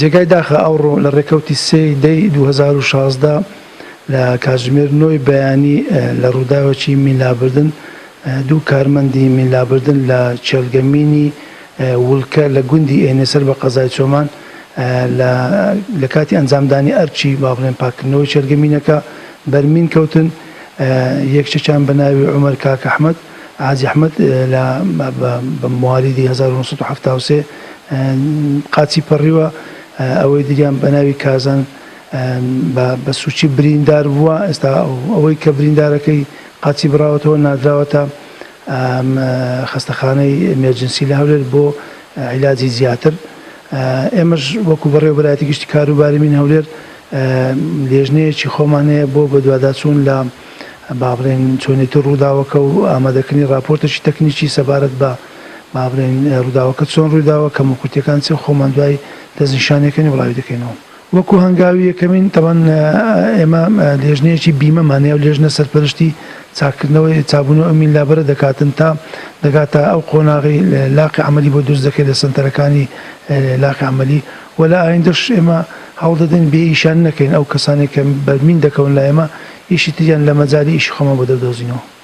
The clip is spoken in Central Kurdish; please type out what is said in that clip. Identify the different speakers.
Speaker 1: جێگای داخە ئەوڕۆ لە ڕێکەوتی 3/2016 لە کاتژمێر 9 بەیانی لە ڕووداوێکی میلابردن دوو کارمەندی میلابردن لە چێلگەمینی وڵکە لە گوندی ئێنێسەر بە قەزای چۆمان لە کاتی ئەنجامدانی ئەرچی با بڵێن پاکردنەوەی چێلگەمینەکە بەرمین کەوتن. یەکچەکیان بە ناوی عومەر کاک ئەحمەد عازی ئەحمەد بە موالیدی 1973 قاچی پەڕیوە. ئەوەی دیریان بە ناوی کازان بە سوچی بریندار بووە. ئێستا ئەوەی کە بریندارەکەی قاچی بڕاوەتەوە نادراوەتە خەستەخانەی ئەمێرجنسی لە هەولێر بۆ عیلاجی زیاتر. ئێمەش وەکو بەڕێوەبەرایەتی گشتی کاروباری مین هەولێر لێژنەیەکی خۆمانەیە بۆ بە دوواداچوون لە با بڵێن چۆنێتی ڕووداوەکە و ئامادەکردنی راپۆرتێکی تەکنیکی سەبارەت بە با بڵێن ڕووداوەکە چۆن ڕوویداوە کە موکوتیەکان چێ خۆمان دوای دەستنیشانەکەنی وڵاوی دەکەینەوە. وەکو هەنگاوی یەکەمین تەمان ئێمە لێژنەیەکی بیمەمانەیە و لێژنە سەرپەرشتی چاکردنەوەی چابوونەوە میلابەرە دەکاتن تا دەگاتە ئەو قۆناغی لاقی عەمەلی بۆ دروست دەکەێت لە سنتەرەکانی لاقی عەمەلی و لە ئایندەش ئێمە هەوڵ دەدەین بێئیشان نەکەین ئەو کەسانێک کە بەرمین دەکەون لە ئێمە ئیشی تریان لە مەجای ئیشی خۆمان بۆ دەردۆزینەوە.